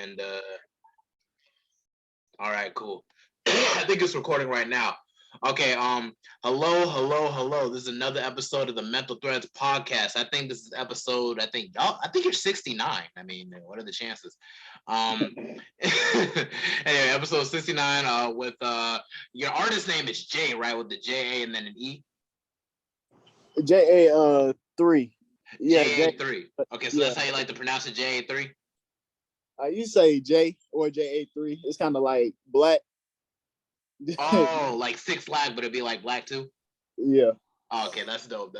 And all right, cool. I think it's recording right now. Okay, hello. This is another episode of the Mental Threads podcast. I think this is episode, I think you're 69. I mean, what are the chances? Anyway, episode 69 with your artist name is Jay, right? With the JA and then an E. JA3. Yeah, JA3. Okay, so that's how you like to pronounce it, JA3? You say J or JA3. It's kind of like black. Oh, like Six Flag, but it'd be like black too? Yeah. Oh, okay, that's dope.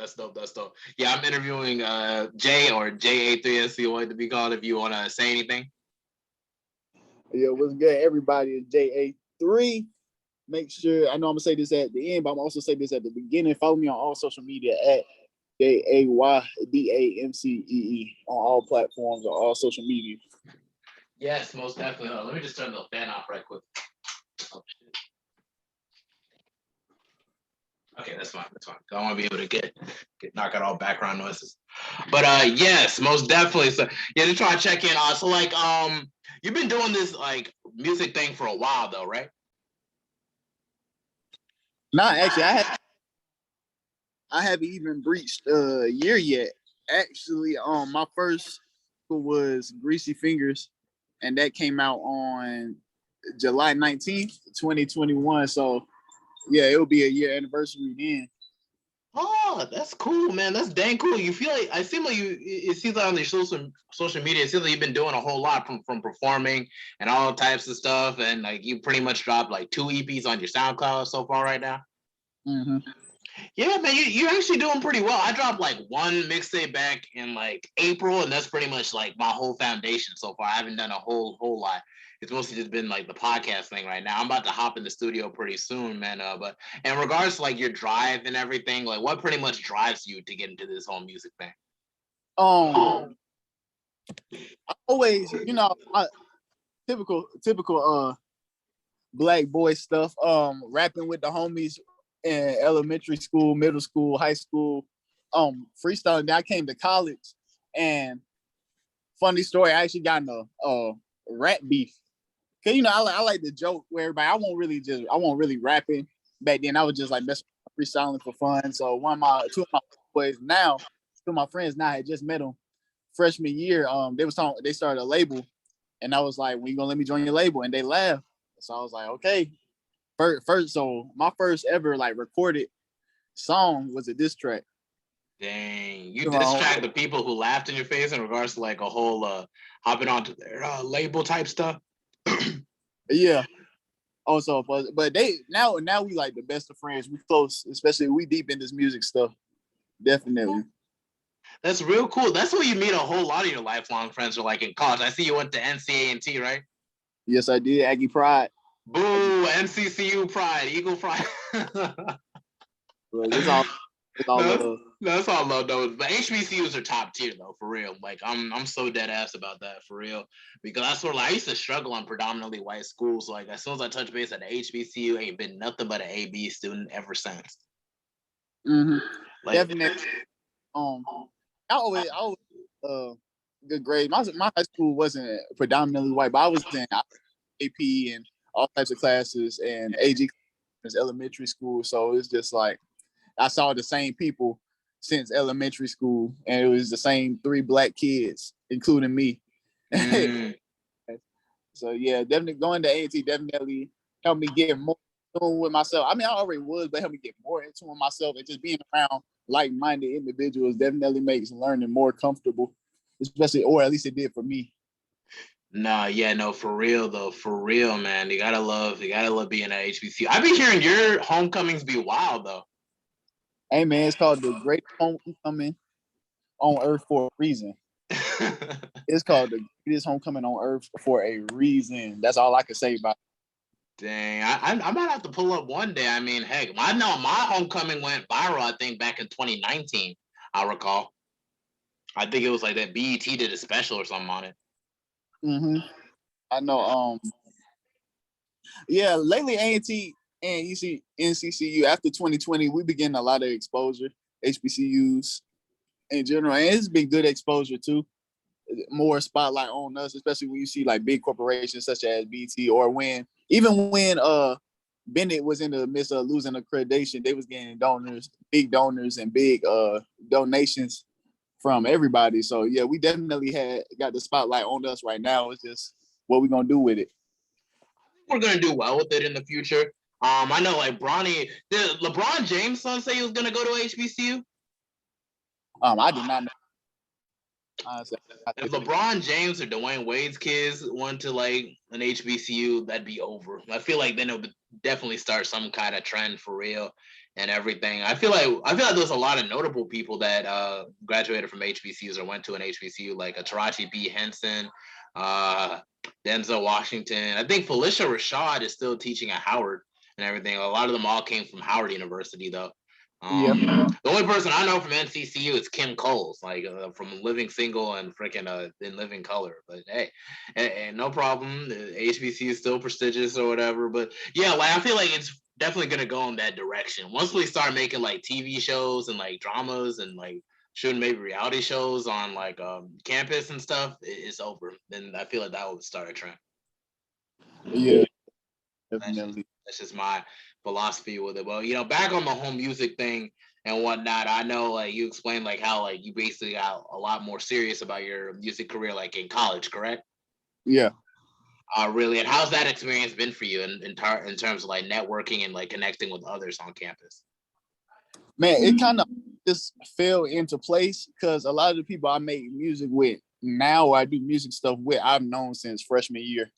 Yeah, I'm interviewing Jay or JA3 as you want to be called if you want to say anything. Yeah, what's good, everybody? It's JA3. Make sure, I know I'm going to say this at the end, but I'm also say this at the beginning. Follow me on all social media at JAYDAMCEE on all platforms, on all social media. Yes, most definitely. Hold on, let me just turn the fan off right quick. Oh, shit. Okay, that's fine. I want to be able to get knock out all background noises. But yes, most definitely. So yeah, to try to check in. So like you've been doing this like music thing for a while though, right? No, actually, I haven't even breached a year yet. Actually, my first was Greasy Fingers, and that came out on July 19th, 2021. So yeah, it'll be a year anniversary then. Oh, that's cool, man. That's dang cool. You feel like it seems like on your social media, it seems like you've been doing a whole lot from performing and all types of stuff, and like you pretty much dropped like 2 EPs on your SoundCloud so far right now. Mm-hmm. Yeah, man, you're actually doing pretty well. I dropped like one mixtape back in like April, and that's pretty much like my whole foundation so far. I haven't done a whole lot. It's mostly just been like the podcast thing right now. I'm about to hop in the studio pretty soon, man. But in regards to like your drive and everything, like what pretty much drives you to get into this whole music thing? I always, typical black boy stuff. Rapping with the homies in elementary school, middle school, high school, freestyling. Then I came to college, and funny story, I actually got in a rap beef. Cause I like to joke where everybody. I won't really rapping back then. I was just like messing freestyling for fun. So two of my boys now, two of my friends now, I had just met them freshman year. They started a label, and I was like, "When you gonna let me join your label?" And they laughed. So I was like, "Okay." So my first ever like recorded song was a diss track. Dang, you diss track the people who laughed in your face in regards to like a whole hopping onto their label type stuff. Yeah. Also, but they now we like the best of friends. We close, especially we deep in this music stuff. Definitely. That's real cool. That's where you meet a whole lot of your lifelong friends are like in college. I see you went to NCA&T, right? Yes, I did. Aggie Pride. Boo, NCCU Pride, Eagle Pride. It's all love. That's all love though. But HBCUs are top tier though, for real. Like I'm so dead ass about that for real. Because I sort of I used to struggle on predominantly white schools. So like as soon as I touch base at the HBCU, ain't been nothing but an AB student ever since. Mm-hmm. Like, definitely. I always good grade. My high school wasn't predominantly white, but I was in AP and all types of classes and AG elementary school. So it's just like I saw the same people since elementary school, and it was the same 3 black kids, including me. Mm. So yeah, definitely going to A&T definitely helped me get more with myself. I mean, I already was, but helped me get more into myself, and just being around like-minded individuals definitely makes learning more comfortable, especially, or at least it did for me. Nah, yeah, no, for real though, for real, man. You gotta love being at HBCU. I've been hearing your homecomings be wild though. Hey man, it's called the greatest homecoming on earth for a reason. It's called the greatest homecoming on earth for a reason. That's all I can say about it. Dang, I might have to pull up one day. I mean, heck, I know my homecoming went viral, I think, back in 2019, I recall. I think it was like that BET did a special or something on it. Mm-hmm. I know. Yeah, lately A&T and NCCU after 2020, we began a lot of exposure. HBCUs in general, and it's been good exposure too. more spotlight on us, especially when you see like big corporations such as BT, or when Bennett was in the midst of losing accreditation, they was getting big donors and big donations from everybody. So yeah, we definitely got the spotlight on us right now. It's just what we're gonna do with it. We're gonna do well with it in the future. I know like Bronny, did LeBron James' son say he was gonna go to HBCU? I did not know. Honestly, if LeBron James or Dwayne Wade's kids went to like an HBCU, that'd be over. I feel like then it would definitely start some kind of trend for real and everything. I feel like there's a lot of notable people that graduated from HBCUs or went to an HBCU, like a Taraji P. Henson, Denzel Washington. I think Felicia Rashad is still teaching at Howard and everything. A lot of them all came from Howard University though. The only person I know from NCCU is Kim Coles, like from Living Single and freaking in Living Color. But hey, and no problem. HBCU is still prestigious or whatever. But yeah, like I feel like it's definitely gonna go in that direction. Once we start making like TV shows and like dramas and like shooting maybe reality shows on like campus and stuff, it's over. Then I feel like that would start a trend. Yeah, definitely. That's just my philosophy with it. Well, back on the home music thing and whatnot, I know like you explained like how like you basically got a lot more serious about your music career like in college, correct? Yeah. Really, and how's that experience been for you in terms of like networking and like connecting with others on campus? Man, it kind of just fell into place because a lot of the people I make music with now, or I do music stuff with, I've known since freshman year.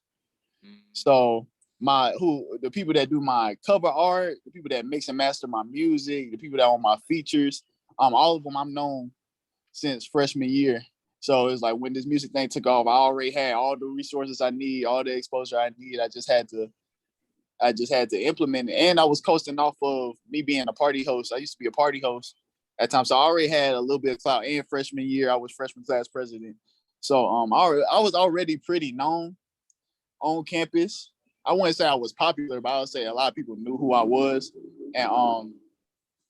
So the people that do my cover art, the people that mix and master my music, the people that are on my features, all of them I've known since freshman year. So it's like when this music thing took off, I already had all the resources I need, all the exposure I need. I just had to implement it. And I was coasting off of me being a party host. I used to be a party host at times. So I already had a little bit of clout. And freshman year, I was freshman class president. So I was already pretty known on campus. I wouldn't say I was popular, but I would say a lot of people knew who I was. And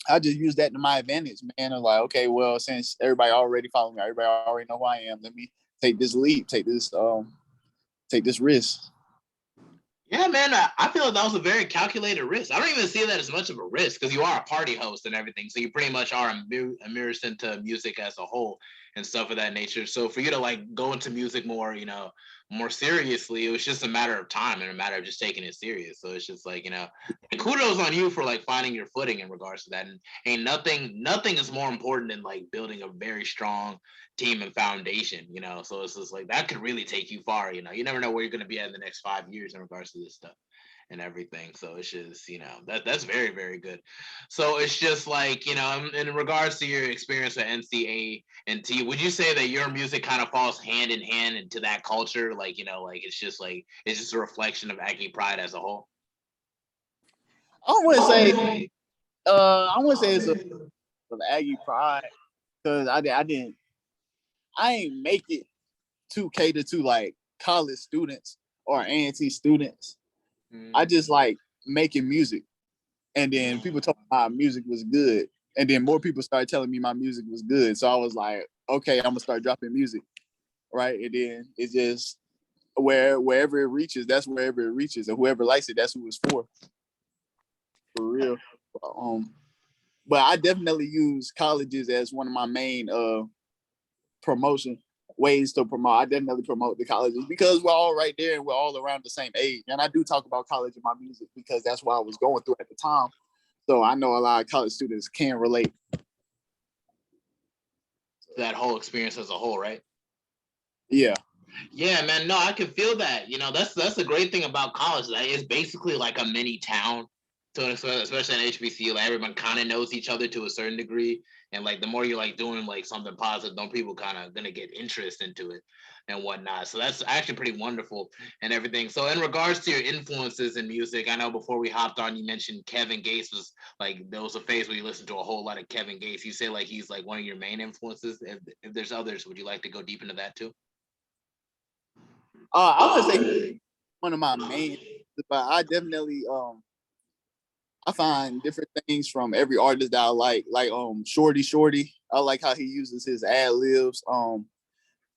I just used that to my advantage, man. I was like, okay, well, since everybody already follow me, everybody already know who I am, let me take this leap, take this risk. Yeah, man, I feel like that was a very calculated risk. I don't even see that as much of a risk because you are a party host and everything. So you pretty much are immersed into music as a whole and stuff of that nature. So for you to like go into music more, more seriously, it was just a matter of time and a matter of just taking it serious. So it's just like, and kudos on you for like finding your footing in regards to that. And ain't nothing is more important than like building a very strong team and foundation, so it's just like that could really take you far. You never know where you're going to be at in the next 5 years in regards to this stuff and everything. So it's just that's very, very good. So it's just like in regards to your experience at NCA and T, would you say that your music kind of falls hand in hand into that culture, like like it's just a reflection of Aggie Pride as a whole? I wouldn't say it's of Aggie Pride because I ain't make it to cater to like college students or A&T students. I just like making music. And then people told me my music was good. And then more people started telling me my music was good. So I was like, okay, I'm gonna start dropping music. Right. And then it's just wherever it reaches, that's wherever it reaches. And whoever likes it, that's who it's for. For real. But I definitely use colleges as one of my main promotion ways to promote. I definitely promote the colleges because we're all right there and we're all around the same age. And I do talk about college in my music because that's what I was going through at the time. So I know a lot of college students can relate. That whole experience as a whole, right? Yeah. Yeah, man. No, I can feel that. That's the great thing about college. Like, it's basically like a mini town. So especially in HBCU, like everyone kind of knows each other to a certain degree, and like the more you're like doing like something positive, then people kind of gonna get interest into it and whatnot. So that's actually pretty wonderful and everything. So in regards to your influences in music, I know before we hopped on, you mentioned Kevin Gates was like there was a phase where you listened to a whole lot of Kevin Gates. You say like he's like one of your main influences. If there's others, would you like to go deep into that too? I would say one of my main, but I definitely I find different things from every artist that I like Shorty. I like how he uses his ad libs.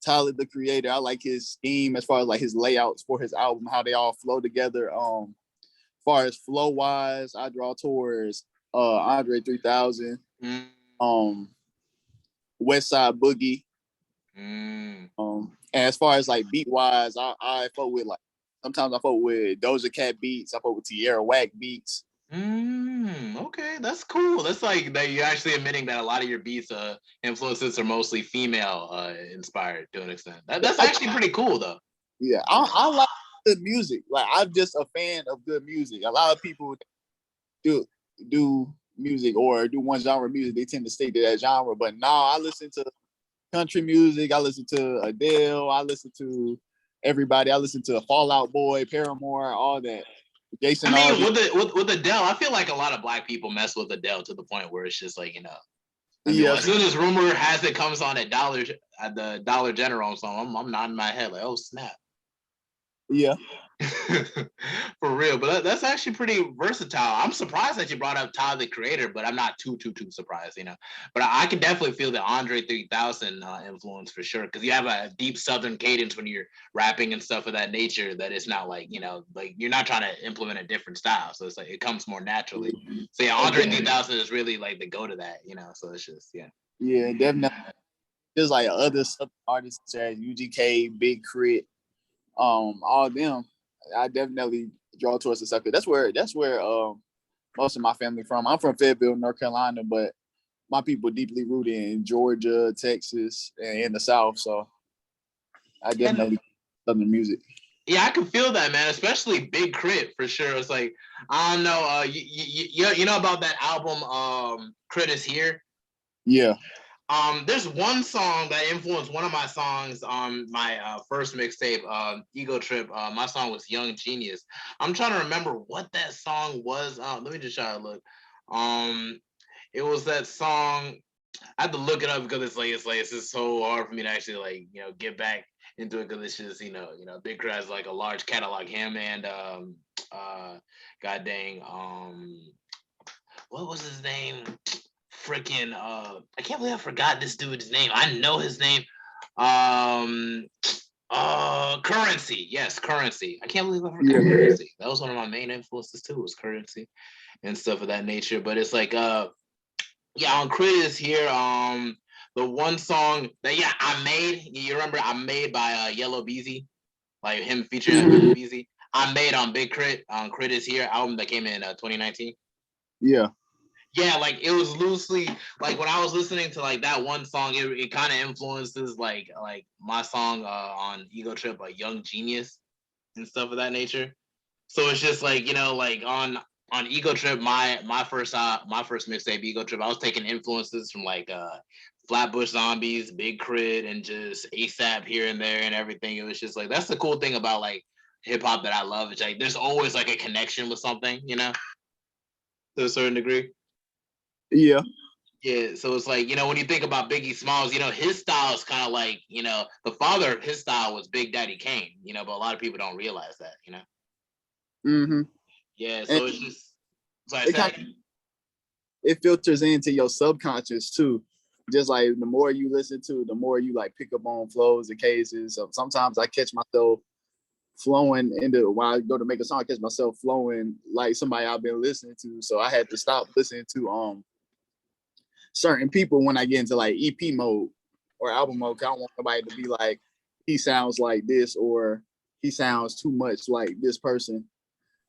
Tyler the Creator. I like his scheme as far as like his layouts for his album, how they all flow together. As far as flow wise, I draw towards Andre 3000, West Side Boogie. And as far as like beat wise, I fuck with like sometimes I fuck with Doja Cat beats. I fuck with Tierra Whack beats. Okay, that's cool. That's like that you're actually admitting that a lot of your beats influences are mostly female inspired to an extent. That's actually pretty cool though. Yeah, I like good music. Like I'm just a fan of good music. A lot of people do music or do one genre of music, they tend to stick to that genre. But I listen to country music, I listen to Adele, I listen to everybody, I listen to Fall Out Boy, Paramore, all that. Jason. I mean, with Adele, I feel like a lot of Black people mess with Adele to the point where it's just like, you know, I mean, as soon as rumor has it comes on at the Dollar General song, I'm nodding my head like, oh snap. Yeah. For real, but that's actually pretty versatile. I'm surprised that you brought up Tyler the Creator, but I'm not too surprised, you know. But I can definitely feel the Andre 3000 influence for sure, because you have a deep Southern cadence when you're rapping and stuff of that nature. That it's not like, you know, like you're not trying to implement a different style, so it's like it comes more naturally. So yeah, Andre 3000 is really like the go to that, you know. So it's just yeah, definitely. There's like other Southern artists such as UGK, Big Crit, all of them. I definitely draw towards the stuff. That's where most of my family from. I'm from Fayetteville, North Carolina, but my people deeply rooted in Georgia, Texas, and in the South. So I definitely Southern music. Yeah, I can feel that, man. Especially Big Crit for sure. It's like I don't know. You know about that album, Crit is Here. Yeah. There's one song that influenced one of my songs on my first mixtape, Ego Trip. My song was Young Genius. I'm trying to remember what that song was. Let me just try to look. It was that song. I have to look it up because it's just so hard for me to actually like, you know, get back into it because it's just, you know, Big Crit has like a large catalog. Him and god dang, what was his name? Freaking I can't believe I forgot this dude's name. I know his name. Currency. Yes, Currency. I can't believe I forgot Currency. That was one of my main influences too, was Currency and stuff of that nature. But it's like on Crit is Here, the one song that I made, you remember I Made by Yellow Beezy, like him featuring Yellow Beezy. I made on Big Crit on Crit is Here album that came in 2019. Yeah, like it was loosely like when I was listening to like that one song, it kind of influences like my song on Ego Trip, Young Genius and stuff of that nature. So it's just like, you know, like on Ego Trip, my first mixtape, Ego Trip, I was taking influences from like Flatbush Zombies, Big Crit, and just ASAP here and there and everything. It was just like that's the cool thing about like hip hop that I love. It's like there's always like a connection with something, you know, to a certain degree. Yeah. Yeah, so it's like, you know, when you think about Biggie Smalls, you know, his style is kind of like, you know, the father of his style was Big Daddy Kane, you know, but a lot of people don't realize that, you know. Yeah, so it's just it filters into your subconscious too. Just like the more you listen to, the more you like pick up on flows and cases. So sometimes I catch myself flowing into while I go to make a song, I catch myself flowing like somebody I've been listening to. So I had to stop listening to certain people when I get into like EP mode or album mode. I don't want somebody to be like, he sounds like this or he sounds too much like this person.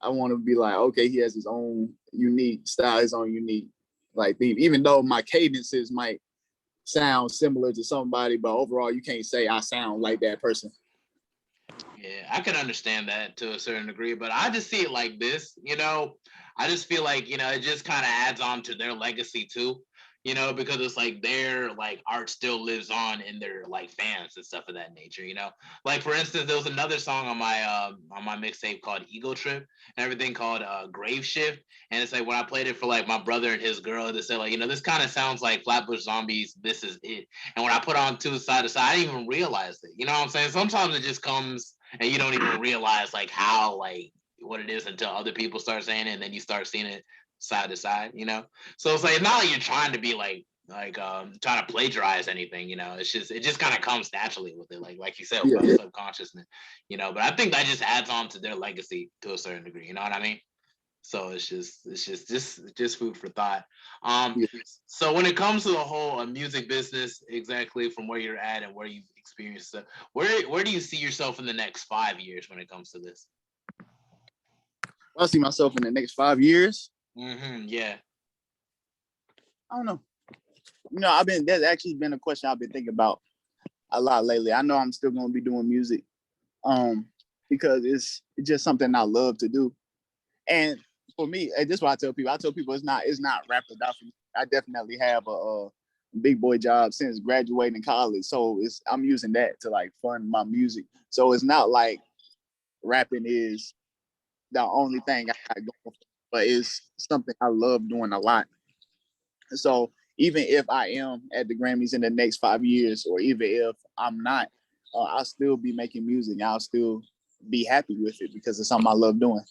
I want to be like, okay, he has his own unique style, his own unique like theme. Even though my cadences might sound similar to somebody, but overall you can't say I sound like that person. Yeah, I can understand that to a certain degree, but I just see it like this, you know. I just feel like, you know, it just kind of adds on to their legacy too, you know, because it's like their like art still lives on in their like fans and stuff of that nature, you know. Like for instance, there was another song on my mixtape called Ego Trip and everything called Grave Shift, and it's like when I played it for like my brother and his girl, they said like, you know, this kind of sounds like Flatbush Zombies, This Is It. And when I put on two side to side, I didn't even realize it. You know what I'm saying? Sometimes it just comes and you don't even realize like how like what it is until other people start saying it, and then you start seeing it side to side, you know. So it's like not like you're trying to be like trying to plagiarize anything, it's just it just kind of comes naturally with it, like you said, with Yeah. subconsciousness, but I think that just adds on to their legacy to a certain degree, you know what I mean? So it's just food for thought. Yeah. So when it comes to the whole music business, exactly from where you're at and where you've experienced stuff, where do you see yourself in the next 5 years when it comes to this? I see myself in the next 5 years. Yeah. I don't know. That's actually been a question I've been thinking about a lot lately. I know I'm still gonna be doing music, because it's just something I love to do. And for me, and this is what I tell people. I tell people it's not wrapped up for me. I definitely have a big boy job since graduating college, so I'm using that to like fund my music. So it's not like rapping is the only thing I got going for, but it's something I love doing a lot. So even if I am at the Grammys in the next 5 years, or even if I'm not, I'll still be making music. I'll still be happy with it because it's something I love doing.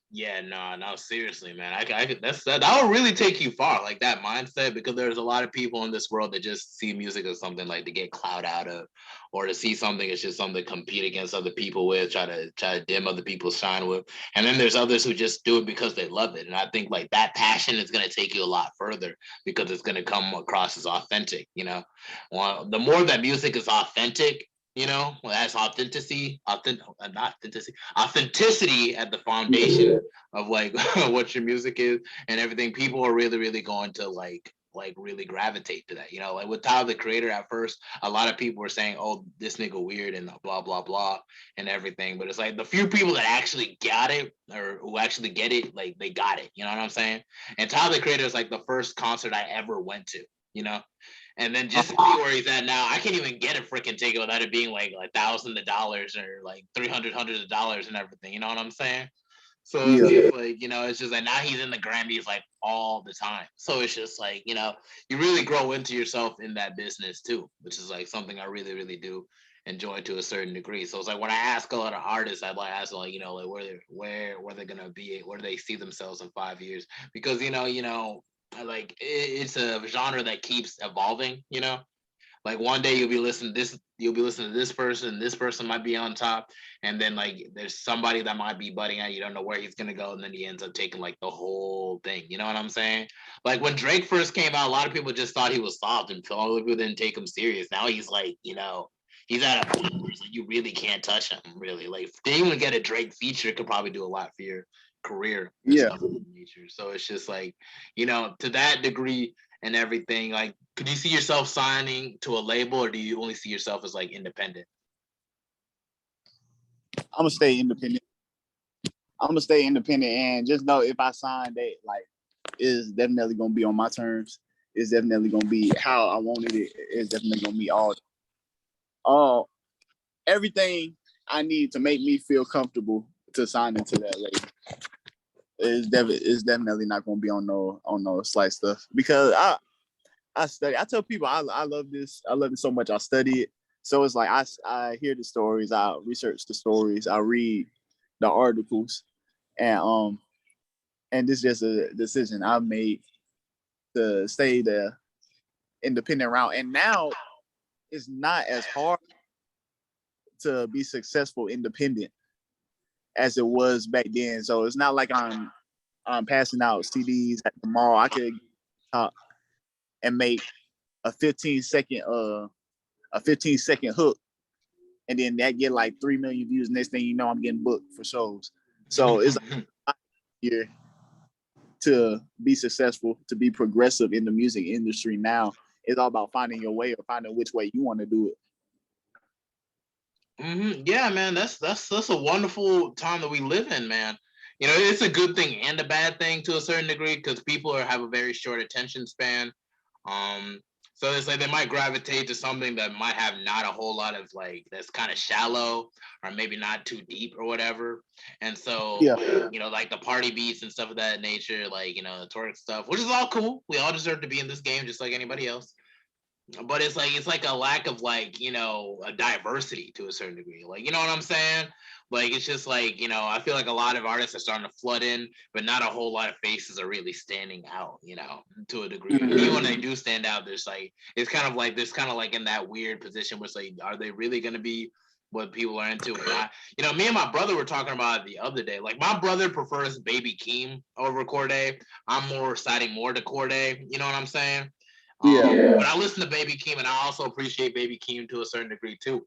Yeah, no, seriously, man. I could that would really take you far, like that mindset, because there's a lot of people in this world that just see music as something like to get clout out of, or to see something as just something to compete against other people with, try to dim other people's shine with. And then there's others who just do it because they love it. And I think like that passion is gonna take you a lot further because it's gonna come across as authentic. Well, the more that music is authentic, that's authenticity at the foundation of like what your music is and everything. People are really, really going to like really gravitate to that. Like with Tyler the Creator, at first, a lot of people were saying, "Oh, this nigga weird," and blah blah blah and everything. But it's like the few people that actually got it or who actually get it, like they got it. You know what I'm saying? And Tyler the Creator is like the first concert I ever went to. You know, and then just to see where he's at now, I can't even get a freaking ticket without it being like $1,000 or like hundreds of dollars and everything. You know what I'm saying? So it's Yeah. just like, it's just like now he's in the Grammys like all the time. So it's just like, you really grow into yourself in that business too, which is like something I really, really do enjoy to a certain degree. So it's like when I ask a lot of artists, I like ask them like, like where they're gonna be, where do they see themselves in 5 years? Because like it's a genre that keeps evolving. Like one day you'll be listening to this person might be on top, and then like there's somebody that might be budding out, you don't know where he's gonna go, and then he ends up taking like the whole thing. You know what I'm saying? Like when Drake first came out, a lot of people just thought he was soft and a lot of people didn't take him serious. Now he's like, he's at a point where it's like you really can't touch him, really. Like to even get a Drake feature could probably do a lot for your career and Yeah. stuff of that nature. So it's just like, to that degree and everything, like could you see yourself signing to a label, or do you only see yourself as like independent? I'm gonna stay independent. And just know if I sign that, like, it's definitely gonna be on my terms. It's definitely gonna be how I wanted it. It's definitely gonna be all everything I need to make me feel comfortable to sign into that label. It's definitely not gonna be on no slight stuff, because I study. I tell people I love this. I love it so much. I study it. So it's like I hear the stories. I research the stories. I read the articles, and and this is just a decision I made to stay the independent route. And now it's not as hard to be successful independent as it was back then. So it's not like I'm passing out CDs at the mall. I could talk and make a 15-second hook, and then that get like 3 million views. Next thing you know, I'm getting booked for shows. So it's here to be successful, to be progressive in the music industry now. It's all about finding your way or finding which way you want to do it. Yeah, man, that's a wonderful time that we live in, man. It's a good thing and a bad thing to a certain degree because people have a very short attention span. Um, so it's like they might gravitate to something that might have not a whole lot of like that's kind of shallow or maybe not too deep or whatever. And so, Yeah. like the party beats and stuff of that nature, like the twerk stuff, which is all cool. We all deserve to be in this game just like anybody else. but it's like a lack of like, you know, a diversity to a certain degree. Like, you know what I'm saying? Like, it's just like, you know, I feel like a lot of artists are starting to flood in, but not a whole lot of faces are really standing out, you know, to a degree. And even when they do stand out, there's like, it's kind of like, there's kind of like in that weird position where it's like, are they really going to be what people are into? And you know, me and my brother were talking about it the other day. Like, my brother prefers Baby Keem over Corday. I'm more siding more to Corday. You know what I'm saying? But I listen to Baby Keem, and I also appreciate Baby Keem to a certain degree too.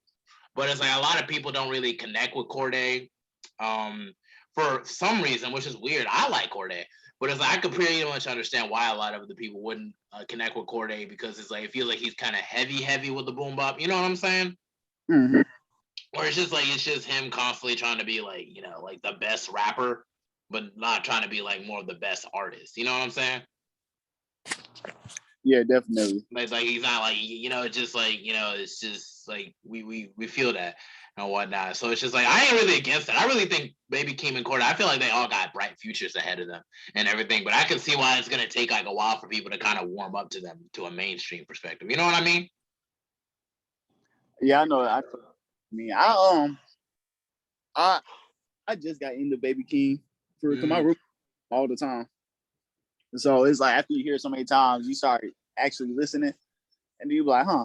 But it's like a lot of people don't really connect with Corday for some reason, which is weird. I like Corday, but it's like I could pretty much understand why a lot of the people wouldn't connect with Corday, because it's like it feels like he's kind of heavy with the boom bop. You know what I'm saying? Mm-hmm. Or it's just like it's just him constantly trying to be like, you know, like the best rapper, but not trying to be like more of the best artist. You know what I'm saying? Yeah, definitely. Like he's not like, you know, it's just like, you know, it's just like we feel that and whatnot. So it's just like I ain't really against it. I really think Baby Keem and Corda, I feel like they all got bright futures ahead of them and everything. But I can see why it's gonna take like a while for people to kind of warm up to them to a mainstream perspective. You know what I mean? Yeah, I know. I mean, I I just got into Baby King for my room all the time. So it's like after you hear so many times, you start actually listening, and you be like, huh?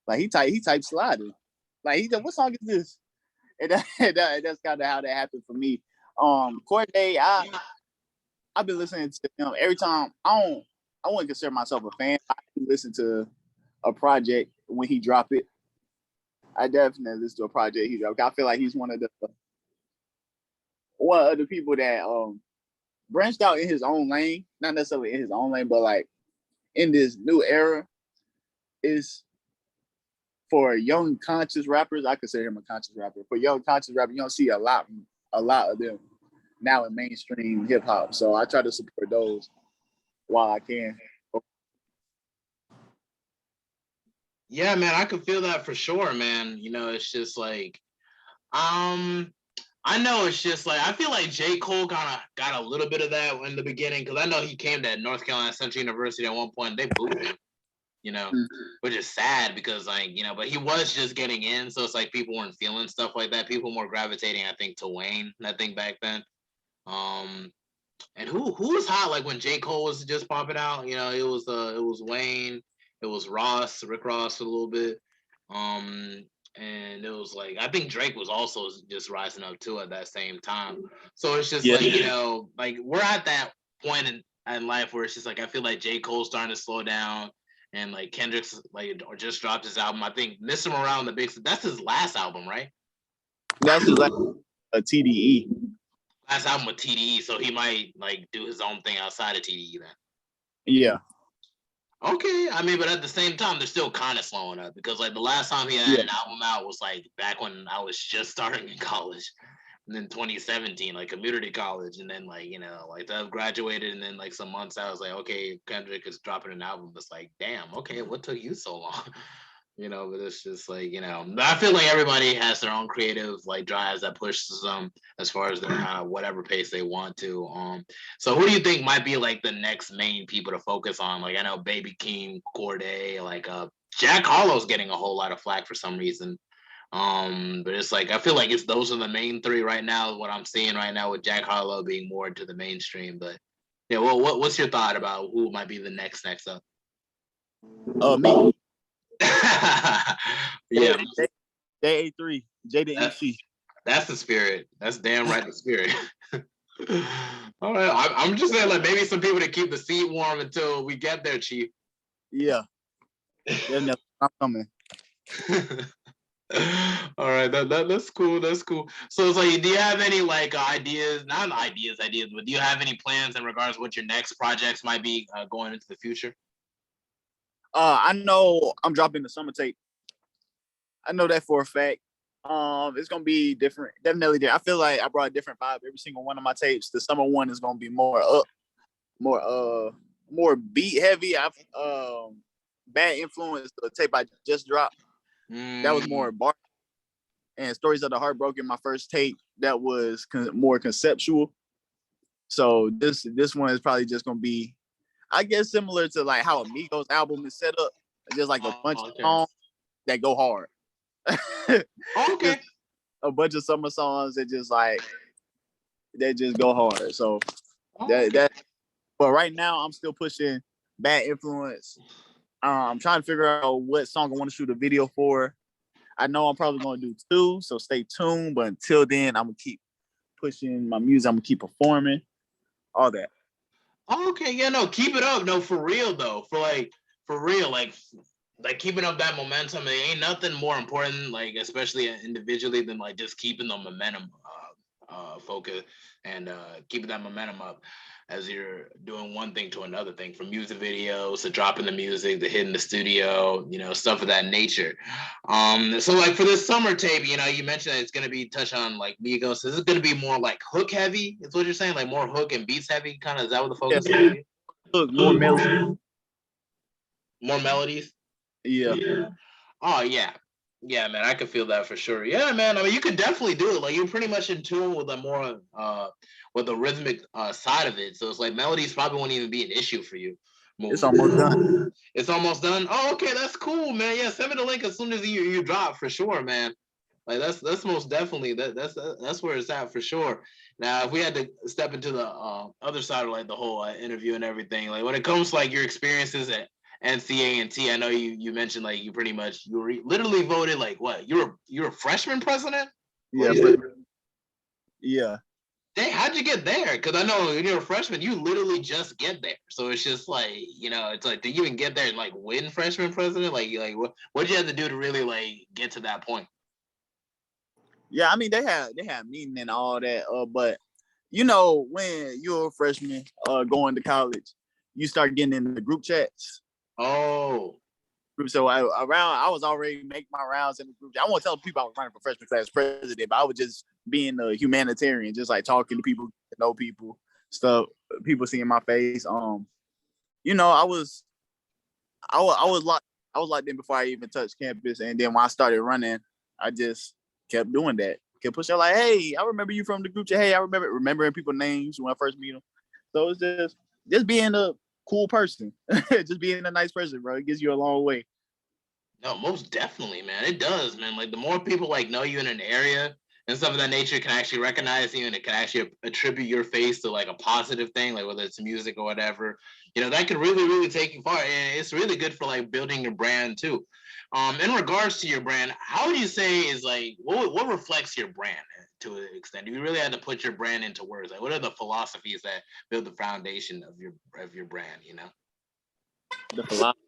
Like he types sliding. Like he said, what song is this? And that's kind of how that happened for me. Corday, I've been listening to him every time. I wouldn't consider myself a fan. I listen to a project when he drop it. I definitely listen to a project he dropped. I feel like he's one of the people that branched out in his own lane, not necessarily in his own lane, but like in this new era, is for young conscious rappers. I consider him a conscious rapper. For young conscious rappers, you don't see a lot of them now in mainstream hip hop. So I try to support those while I can. Yeah, man, I can feel that for sure, man. You know, it's just like, I know it's just like I feel like J. Cole kind of got a little bit of that in the beginning, because I know he came to North Carolina Central University at one point and they booed him, you know, which is sad because like, you know, but he was just getting in, so it's like people weren't feeling stuff like that. People were gravitating, I think, to Wayne. I think back then. And who was hot like when J. Cole was just popping out? You know, it was Wayne, it was Rick Ross a little bit. And it was like I think Drake was also just rising up too at that same time. So it's just like, you know, like we're at that point in life where it's just like I feel like J. Cole's starting to slow down, and like Kendrick's like or just dropped his album. I think Mr. Morale and the Big, that's his last album, right? That's his like a TDE. Last album with TDE, so he might like do his own thing outside of TDE then. Yeah. Okay, I mean, but at the same time, they're still kind of slowing up, because like the last time he had an album out was like back when I was just starting in college, and then 2017, like community college, and then like, you know, like I've graduated, and then like some months I was like, okay, Kendrick is dropping an album. It's like, damn, okay, what took you so long? You know, but it's just like, you know, I feel like everybody has their own creative like drives that pushes them as far as their whatever pace they want to. So who do you think might be like the next main people to focus on? Like I know Baby Keem, Corday, like Jack Harlow's getting a whole lot of flack for some reason. But it's like I feel like it's those are the main three right now. What I'm seeing right now with Jack Harlow being more into the mainstream. But yeah, well, what's your thought about who might be the next up? Me. Yeah, JA3, J the MC. That's the spirit. That's damn right the spirit. All right, I'm just saying, like maybe some people to keep the seat warm until we get there, Chief. Yeah, I'm coming. All right, that's cool. That's cool. So it's like, do you have any like ideas? Not ideas, but do you have any plans in regards to what your next projects might be going into the future? I know I'm dropping the summer tape. I know that for a fact. It's gonna be different. Definitely, I feel like I brought a different vibe every single one of my tapes. The summer one is gonna be more more beat heavy. I've Bad Influence, the tape I just dropped. That was more bar and Stories of the Heartbroken. My first tape that was more conceptual. So this one is probably just gonna be, I guess, similar to like how Amigos album is set up. just like a bunch of Okay. songs that go hard. Okay. Just a bunch of summer songs that just go hard. So that. But right now, I'm still pushing Bad Influence. I'm trying to figure out what song I want to shoot a video for. I know I'm probably going to do 2, so stay tuned. But until then, I'm going to keep pushing my music. I'm going to keep performing, all that. Okay, yeah, no, keep it up. No, for real though. For real, like keeping up that momentum. There ain't nothing more important, like especially individually, than like just keeping the momentum focus and keeping that momentum up as you're doing one thing to another thing, from music videos to dropping the music to hitting the studio, stuff of that nature. So like for this summer tape, you mentioned that it's gonna be touch on like Migos. Is it gonna be more like hook heavy? Is what you're saying? Like more hook and beats heavy? Kind of, is that what the focus is gonna be? Look, more melody. More melodies? Yeah. Oh yeah. Yeah, man, I could feel that for sure. Yeah, man. I mean, you could definitely do it. Like you're pretty much in tune with the more with the rhythmic side of it. So it's like melodies probably won't even be an issue for you. It's almost done. It's almost done. Oh, okay, that's cool, man. Yeah, send me the link as soon as you drop for sure, man. Like that's most definitely that's where it's at for sure. Now, if we had to step into the other side of like the whole interview and everything, like when it comes to like your experiences at NCA&T, I know you mentioned like you pretty much literally voted like what, you're a freshman president? Yeah, but yeah. Hey, how'd you get there? Because I know when you're a freshman, you literally just get there. So it's just like, it's like, did you even get there and like win freshman president? Like what'd you have to do to really like get to that point? Yeah, I mean they had meeting and all that, but when you're a freshman going to college, you start getting in the group chats. Oh. So I was already making my rounds in the group chat. I won't tell people I was running for freshman class president, but I was just being a humanitarian, just like talking to people, to know people, stuff, people seeing my face. I was locked in before I even touched campus, and then when I started running, I just kept doing that. Kept pushing like, hey, I remember you from the group chat. Hey, I remembering people's names when I first meet them. So it's just being a cool person, just being a nice person, bro. It gets you a long way. No, most definitely, man. It does, man. Like the more people like know you in an area and stuff of that nature, can actually recognize you, and it can actually attribute your face to like a positive thing, like whether it's music or whatever. That could really, really take you far, and it's really good for like building your brand too. In regards to your brand, how would you say is like what reflects your brand to an extent? If you really had to put your brand into words, like what are the philosophies that build the foundation of your brand? The philosophy,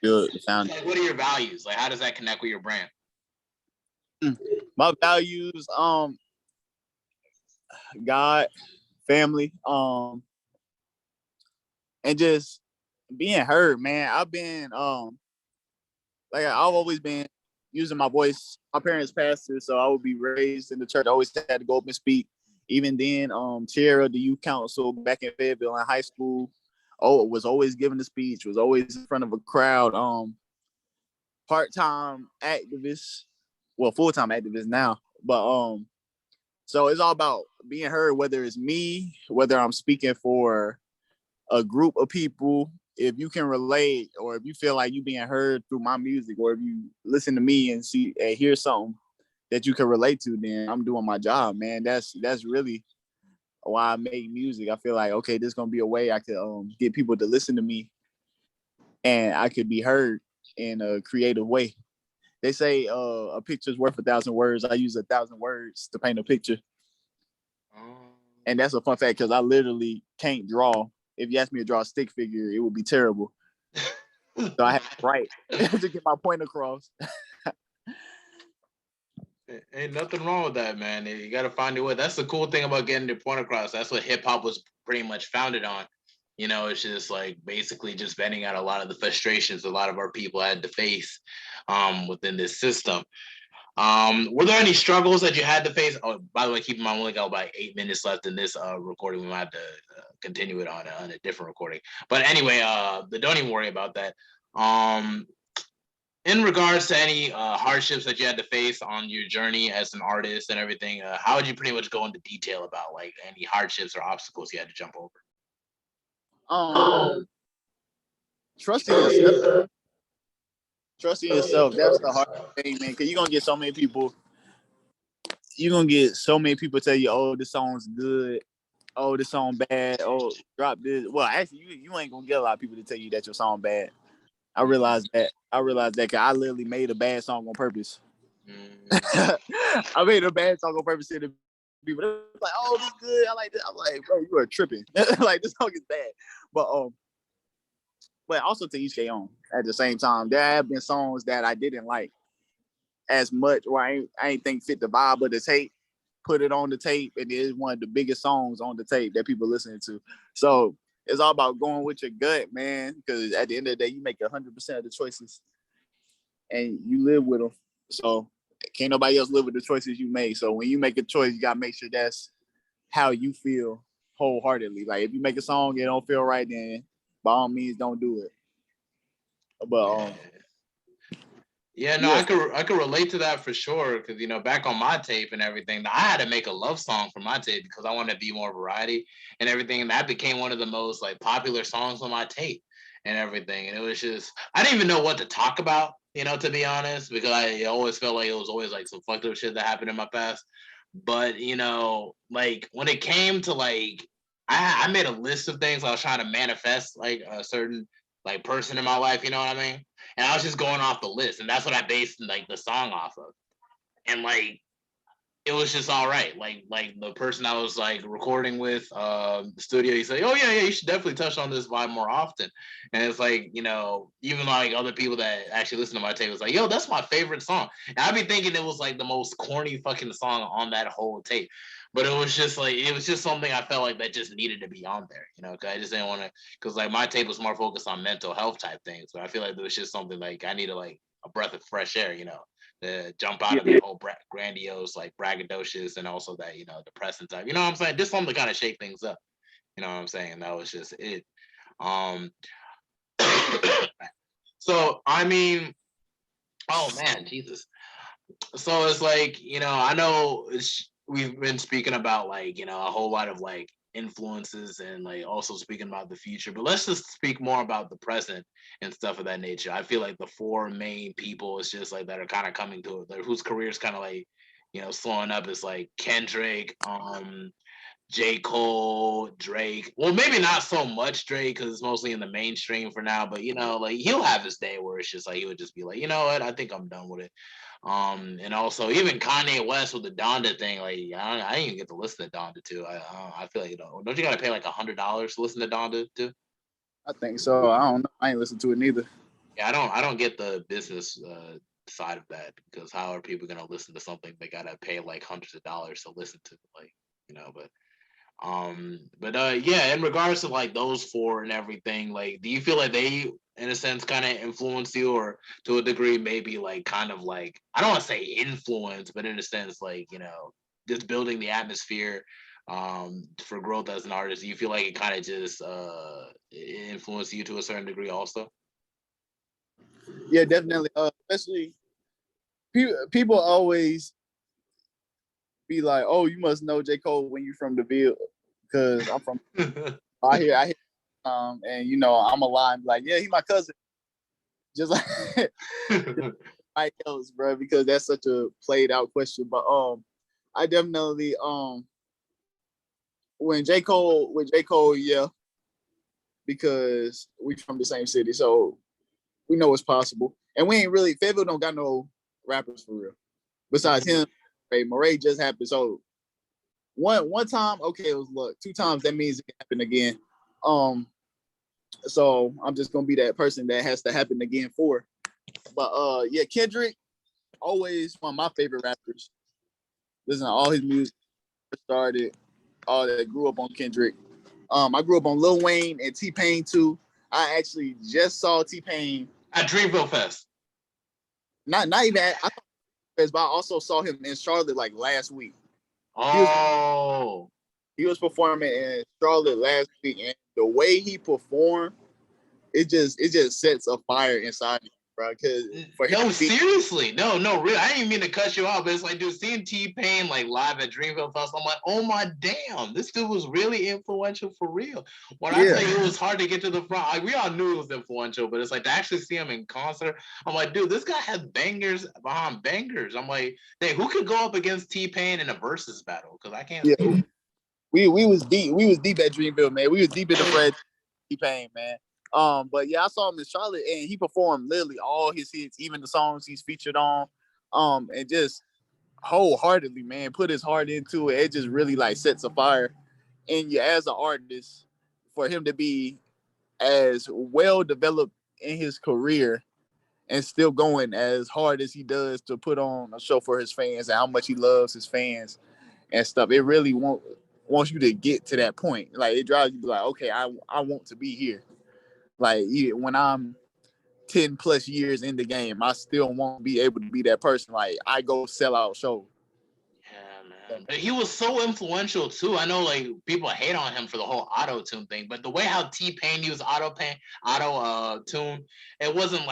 the foundation. Like, what are your values? Like, how does that connect with your brand? My values, God, family, and just being heard, man. I've been like I've always been using my voice. My parents pastors, so I would be raised in the church. I always had to go up and speak. Even then, chair of the youth council back in Fayetteville in high school. Oh, was always giving a speech, was always in front of a crowd. Part-time activist, well, full-time activist now. But so it's all about being heard, whether it's me, whether I'm speaking for a group of people. If you can relate, or if you feel like you being heard through my music, or if you listen to me and see and hear something that you can relate to, then I'm doing my job, man. That's really why I make music. I feel like, okay, this is gonna be a way I could get people to listen to me, and I could be heard in a creative way. They say a picture's worth 1,000 words. I use 1,000 words to paint a picture. And that's a fun fact, because I literally can't draw. If you ask me to draw a stick figure, it would be terrible. So I have to write to get my point across. Ain't nothing wrong with that, man. You got to find a way. That's the cool thing about getting your point across. That's what hip hop was pretty much founded on. It's just like basically just venting out a lot of the frustrations a lot of our people had to face within this system. Were there any struggles that you had to face? Oh, by the way, keep in mind, we only got about 8 minutes left in this recording. We might have to continue it on a different recording. But anyway, don't even worry about that. In regards to any hardships that you had to face on your journey as an artist and everything, how would you pretty much go into detail about like any hardships or obstacles you had to jump over? Trusting yourself. Trust in yourself. That's the hard thing, man. Cause you're gonna get so many people. You're gonna get so many people tell you, "Oh, this song's good. Oh, this song bad. Oh, drop this." Well, actually, you ain't gonna get a lot of people to tell you that your song bad. I realized that. Cause I literally made a bad song on purpose. I made a bad song on purpose to the people. They're like, "Oh, this good. I like this." I'm like, "Bro, you are tripping." Like this song is bad. But also to each their own. At the same time, there have been songs that I didn't like as much, or I ain't think fit the vibe of the tape. Put it on the tape, and it's one of the biggest songs on the tape that people listening to. So it's all about going with your gut, man. Because at the end of the day, you make 100% of the choices, and you live with them. So can't nobody else live with the choices you make. So when you make a choice, you gotta make sure that's how you feel wholeheartedly. Like if you make a song and it don't feel right, then by all means don't do it. But yeah, no, I could relate to that for sure. Because back on my tape and everything, I had to make a love song for my tape because I wanted to be more variety and everything, and that became one of the most like popular songs on my tape and everything. And it was just I didn't even know what to talk about, to be honest, because I always felt like it was always like some fucked up shit that happened in my past. But like when it came to like I made a list of things I was trying to manifest like a certain like person in my life, you know what I mean? And I was just going off the list, and that's what I based like the song off of. And like it was just all right. Like the person I was like recording with, the studio, he said, "Oh yeah, you should definitely touch on this vibe more often." And it's like even like other people that actually listen to my tape was like, "Yo, that's my favorite song." And I'd be thinking it was like the most corny fucking song on that whole tape. But it was just something I felt like that just needed to be on there, cause I just didn't want to, cause like my tape was more focused on mental health type things. But I feel like there was just something like I needed like a breath of fresh air, to jump out of the whole grandiose, like braggadocious, and also that depressing type. You know what I'm saying? Just something to kind of shake things up. You know what I'm saying? That was just it. Um. So I mean, oh man, Jesus. So it's like I know we've been speaking about like a whole lot of like influences and like also speaking about the future, but let's just speak more about the present and stuff of that nature. I feel like the four main people is just like that are kind of coming to it, like, whose careers kind of like slowing up is like Kendrick, J. Cole, Drake. Well, maybe not so much Drake because it's mostly in the mainstream for now, but like he'll have his day where it's just like he would just be like, you know what, I think I'm done with it. And also even Kanye West with the Donda thing, like I didn't even get to listen to Donda too. I feel like don't you got to pay like $100 to listen to Donda too? I think so. I don't know. I ain't listened to it neither. Yeah, I don't get the business side of that because how are people gonna listen to something they gotta pay like hundreds of dollars to listen to, like but yeah, in regards to like those four and everything, like do you feel like they in a sense kind of influence you, or to a degree maybe like kind of like I don't want to say influence, but in a sense like just building the atmosphere for growth as an artist? Do you feel like it kind of just influenced you to a certain degree also? Yeah, definitely. Especially people always be like, "Oh, you must know J. Cole when you're from the Ville," because I'm from. I hear, and I'm aligned. Like, yeah, he my cousin, just like Mike else, bro. Because that's such a played out question. But I definitely with J. Cole, yeah, because we from the same city, so we know it's possible, and we ain't really Fayetteville don't got no rappers for real. Besides him, Murray just happened. So one time, okay, it was luck. Two times, that means it can happen again. So I'm just gonna be that person that has to happen again for. But yeah, Kendrick, always one of my favorite rappers. Listen to all his music. Started all that. Grew up on Kendrick. I grew up on Lil Wayne and T-Pain too. I actually just saw T-Pain at Dreamville Fest. Not even at, I thought, but I also saw him in Charlotte like last week. Oh, he was performing in Charlotte last week, and the way he performed, it just sets a fire inside me. bro. Because for him No, to be, seriously, no, really. I didn't mean to cut you off, but it's like, dude, seeing T-Pain like live at Dreamville Fest, I'm like, oh my damn, this dude was really influential for real. When I say it was hard to get to the front, like we all knew it was influential, but it's like to actually see him in concert, I'm like, dude, this guy has bangers behind bangers. I'm like, hey, who could go up against T-Pain in a versus battle? Because I can't. Yeah, we was deep. We was deep at Dreamville, man. We was deep in the Fred T-Pain, man. But yeah, I saw him in Charlotte, and he performed literally all his hits, even the songs he's featured on. And just wholeheartedly, man, put his heart into it. It just really like sets a fire in you as an artist. For him to be as well developed in his career and still going as hard as he does to put on a show for his fans and how much he loves his fans and stuff, it really wants you to get to that point. Like it drives you to be like, okay, I want to be here. Like when I'm 10 plus years in the game, I still want to be able to be that person. Like I go sell out shows. Yeah, man. But he was so influential too. I know like people hate on him for the whole auto tune thing, but the way how T-Pain used auto tune, it wasn't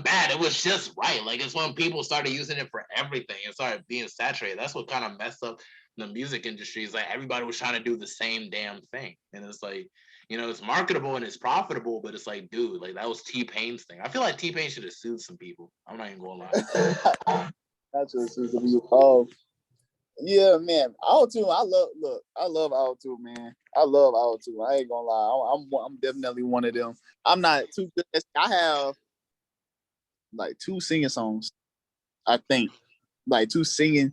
bad. It was just right. Like it's when people started using it for everything and started being saturated. That's what kind of messed up the music industry. Is like everybody was trying to do the same damn thing, and it's like, you know, it's marketable and it's profitable, but it's like, dude, like that was T-Pain's thing. I feel like T-Pain should have sued some people. I'm not even gonna lie. That's just oh yeah, man. Auto tune, I love auto tune, man. I love auto tune. I ain't gonna lie. I'm definitely one of them. I'm not too good. I have like 2 singing songs, I think. Like 2 singing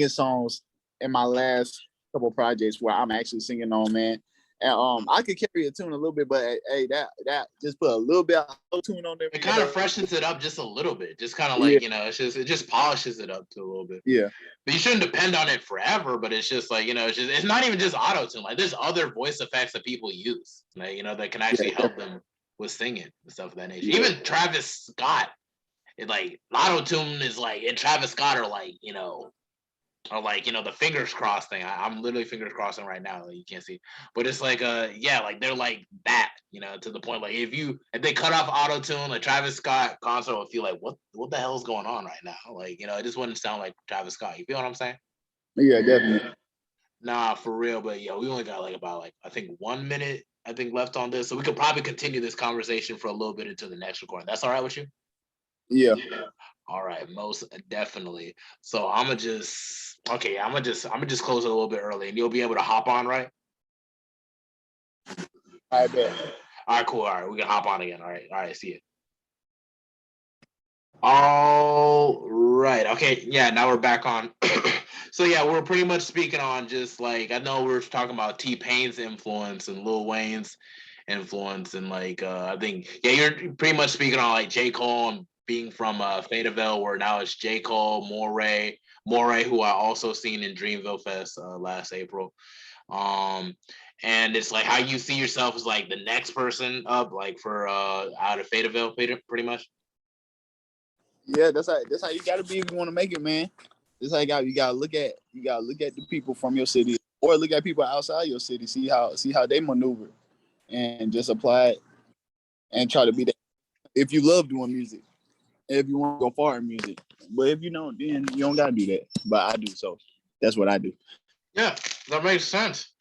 songs in my last couple projects where I'm actually singing on, man. And I could carry a tune a little bit, but hey, that just put a little bit of tune on there. It kind of freshens it up just a little bit. Just kind of like, you know, it just polishes it up to a little bit. Yeah. But you shouldn't depend on it forever, but it's just like, you know, it's not even just auto tune. Like there's other voice effects that people use, like, you know, that can actually help them with singing and stuff of that nature. Even Travis Scott, it like auto tune is like, and Travis Scott are like, you know, or like, you know, the fingers crossed thing. I'm literally fingers crossing right now. Like, you can't see, but it's like, yeah, like they're like that, you know, to the point like if they cut off auto tune, like Travis Scott concert would feel like what the hell is going on right now? Like, you know, it just wouldn't sound like Travis Scott. You feel what I'm saying? Yeah, definitely. Nah, for real. But yeah, we only got like about like I think 1 minute I think left on this, so we could probably continue this conversation for a little bit into the next recording. That's all right with you? Yeah. All right, most definitely. So I'm gonna just close it a little bit early, and you'll be able to hop on, right? I bet. All right, cool. All right, we can hop on again. All right, see you. All right. Okay. Yeah. Now we're back on. So yeah, we're pretty much speaking on just like I know we're talking about T-Pain's influence and Lil Wayne's influence and like I think yeah you're pretty much speaking on like J. Cole and being from Fayetteville where now it's J. Cole, Moray, who I also seen in Dreamville Fest last April. Um, and it's like how you see yourself as like the next person up like for out of Fayetteville, pretty much. Yeah, that's how you gotta be if you want to make it, man. That's how you gotta look at the people from your city or look at people outside your city, see how they maneuver and just apply it and try to be that. If you love doing music, if you want to go far in music, but if you don't, then you don't gotta do that. But I do, so that's what I do. Yeah, that makes sense.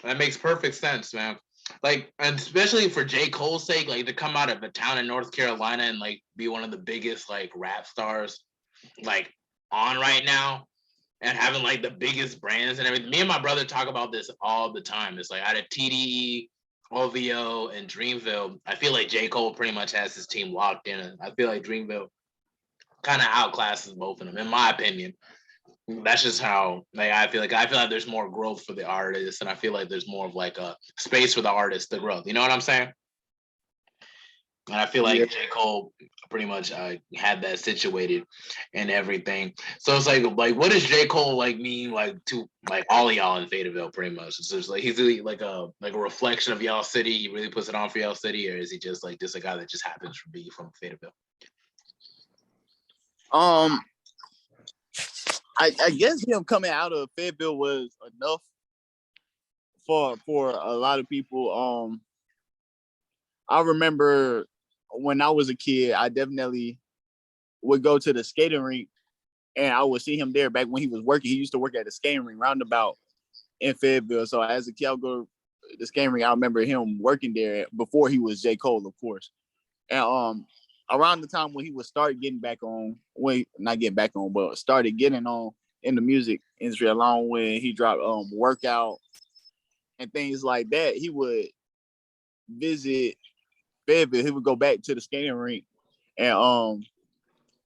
That makes perfect sense, man. Like, and especially for J. Cole's sake, like to come out of a town in North Carolina and like be one of the biggest like rap stars like on right now and having like the biggest brands and everything. Me and my brother talk about this all the time. It's like out of TDE, OVO, and Dreamville, I feel like J. Cole pretty much has his team locked in. I feel like Dreamville kind of outclasses both of them, in my opinion. That's just how like I feel like there's more growth for the artist, and I feel like there's more of like a space for the artist to grow. You know what I'm saying? And I feel like J. Cole pretty much had that situated and everything. So it's like what does J. Cole like mean like to like all of y'all in Fayetteville pretty much? It's just like he's really like a reflection of y'all city. He really puts it on for y'all city, or is he just like just a guy that just happens to be from Fayetteville? I guess him coming out of Fayetteville was enough for a lot of people. I remember when I was a kid, I definitely would go to the skating rink, and I would see him there back when he was working. He used to work at the skating rink roundabout in Fayetteville. So as a kid, I would go to the skating rink. I remember him working there before he was J. Cole, of course. And around the time when he would start getting back on, not getting back on, but started getting on in the music industry, along when he dropped Workout and things like that, he would visit Fayetteville. He would go back to the skating rink, and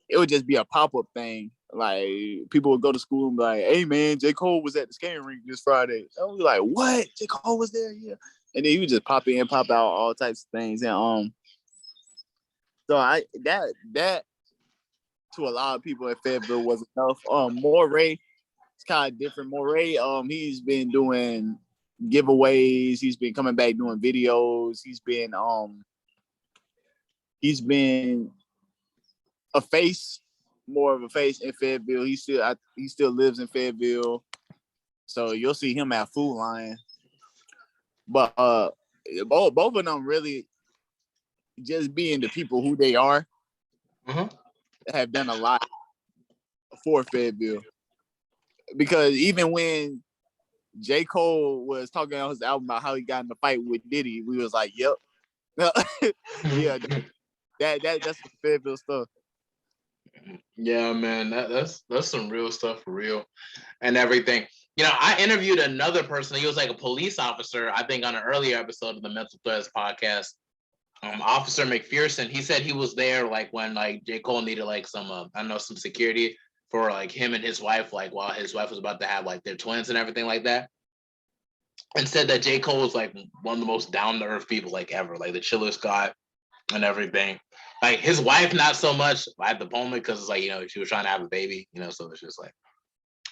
it would just be a pop-up thing. Like, people would go to school and be like, "Hey man, J. Cole was at the skating rink this Friday." I was like, "What? J. Cole was there?" Yeah. And then he would just pop in, pop out, all types of things. And so that to a lot of people at Fayetteville was enough. Moray, it's kind of different. Moray, he's been doing giveaways. He's been coming back doing videos. He's been a face, more of a face in Fayetteville. He still lives in Fayetteville, so you'll see him at Food Lion. But both of them really just being the people who they are, have done a lot for Fayetteville. Because even when J. Cole was talking on his album about how he got in the fight with Diddy, we was like, "Yep, yeah, that's some Fayetteville stuff." Yeah, man, that's some real stuff for real, and everything. You know, I interviewed another person. He was like a police officer, I think, on an earlier episode of the Mental Threads podcast. Officer McPherson. He said he was there like when like J. Cole needed like some I don't know, some security for like him and his wife, like while his wife was about to have like their twins and everything like that. And said that J. Cole was like one of the most down to earth people like ever, like the chillest guy and everything. Like his wife, not so much at the moment, because it's like, you know, she was trying to have a baby, you know, so it's just like,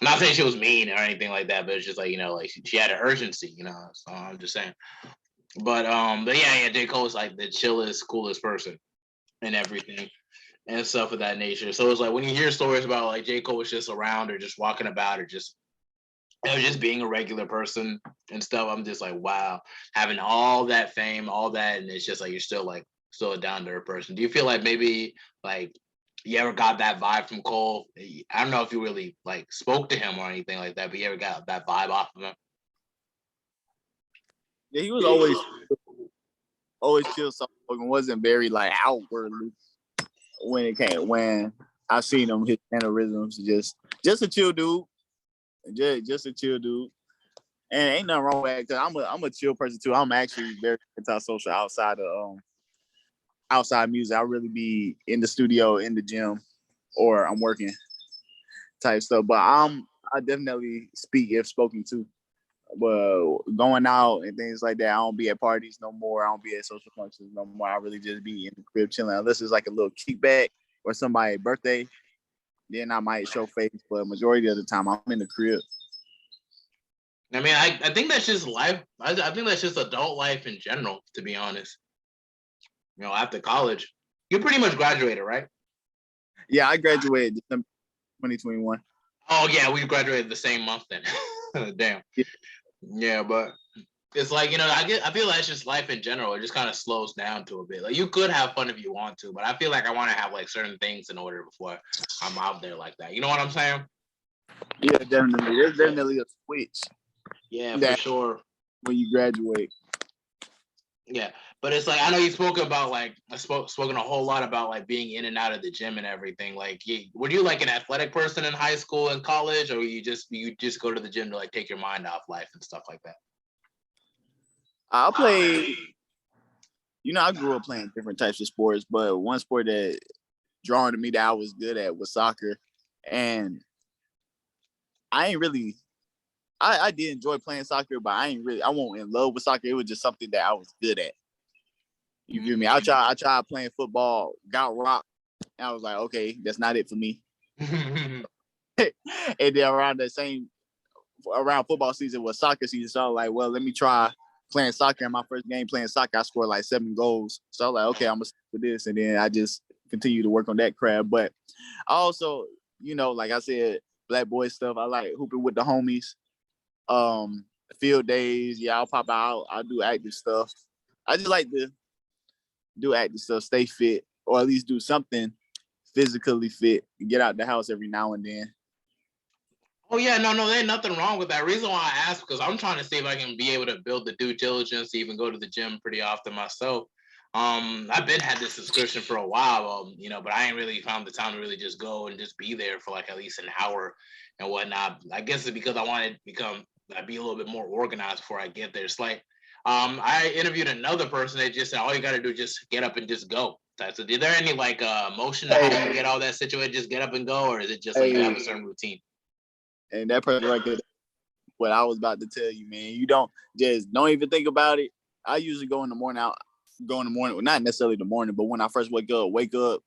I'm not saying she was mean or anything like that, but it's just like, you know, like she had an urgency, you know. So I'm just saying. But yeah, J. Cole is like the chillest, coolest person and everything and stuff of that nature. So it's like when you hear stories about like J. Cole was just around or just walking about or just, you know, just being a regular person and stuff, I'm just like, wow, having all that fame, all that, and it's just like you're still a down to earth person. Do you feel like maybe like you ever got that vibe from Cole? I don't know if you really like spoke to him or anything like that, but you ever got that vibe off of him? Yeah, he was always chill, soft-spoken, wasn't very like outwardly when I seen him, his mannerisms, just a chill dude. Just a chill dude. And ain't nothing wrong with that, because I'm a chill person too. I'm actually very antisocial outside music. I really be in the studio, in the gym, or I'm working type stuff. But I definitely speak if spoken to. But going out and things like that, I don't be at parties no more. I don't be at social functions no more. I really just be in the crib chilling, unless it's like a little kickback or somebody's birthday. Then I might show face, but majority of the time I'm in the crib. I mean, I think that's just life. I think that's just adult life in general, to be honest. You know, after college, you pretty much graduated, right? Yeah, I graduated December 2021. Oh yeah, we graduated the same month then. Damn. Yeah, but it's like, you know, I feel like it's just life in general. It just kind of slows down to a bit. Like you could have fun if you want to, but I feel like I want to have like certain things in order before I'm out there like that. You know what I'm saying? Yeah, definitely. There's definitely a switch. Yeah, for sure. When you graduate. Yeah, but it's like I know you spoke about like spoken a whole lot about like being in and out of the gym and everything. Like, were you like an athletic person in high school and college, or you just go to the gym to like take your mind off life and stuff like that? I played. You know, I grew up playing different types of sports, but one sport that drawn to me that I was good at was soccer, and I ain't really. I did enjoy playing soccer, but I wasn't in love with soccer. It was just something that I was good at. You feel me? I tried playing football, got rocked, and I was like, okay, that's not it for me. And then around football season was soccer season, so I was like, well, let me try playing soccer. In my first game playing soccer, I scored like 7 goals. So I was like, okay, I'm gonna stick with this, and then I just continue to work on that craft. But I also, you know, like I said, black boy stuff. I like hooping with the homies. Field days, yeah, I'll pop out. I'll do active stuff. I just like do active stuff, stay fit, or at least do something physically fit, and get out the house every now and then. Oh yeah, no, there ain't nothing wrong with that. Reason why I ask because I'm trying to see if I can be able to build the due diligence to even go to the gym pretty often myself. I've been had this subscription for a while, but I ain't really found the time to really just go and just be there for like at least an hour and whatnot. I guess it's because I wanted to be a little bit more organized before I get there. It's like, I interviewed another person that just said all you got to do is just get up and just go. So, is there any like motion to how you get all that situated? Just get up and go, or is it just like you have a certain routine? And that person right there, what I was about to tell you, man. You don't even think about it. I usually go in the morning. Well, not necessarily the morning, but when I first wake up,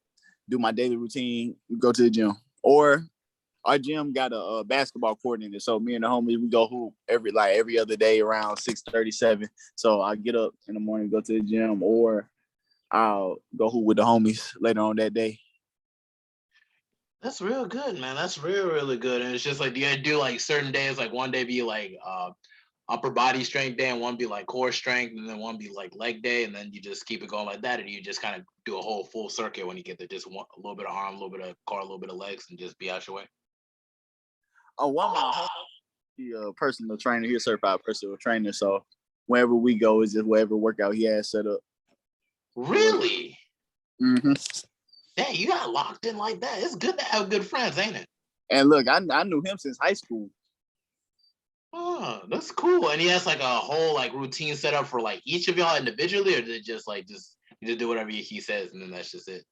do my daily routine, go to the gym. Or our gym got a basketball court in it, so me and the homies we go hoop every other day around 6:37. So I get up in the morning, go to the gym, or I'll go hoop with the homies later on that day. That's real good, man. That's really good. And it's just like, do you do like certain days, like one day be like upper body strength day and one be like core strength and then one be like leg day and then you just keep it going like that? Or do you just kind of do a whole full circuit when you get there, just a little bit of arm, a little bit of core, a little bit of legs and just be out your way? Oh, one of my homies, personal trainer, he's a certified personal trainer. So wherever we go is just whatever workout he has set up. Really? Mm-hmm. Dang, you got locked in like that. It's good to have good friends, ain't it? And look, I knew him since high school. Oh, that's cool. And he has like a whole like routine set up for like each of y'all individually, or is it just like you just do whatever he says and then that's just it?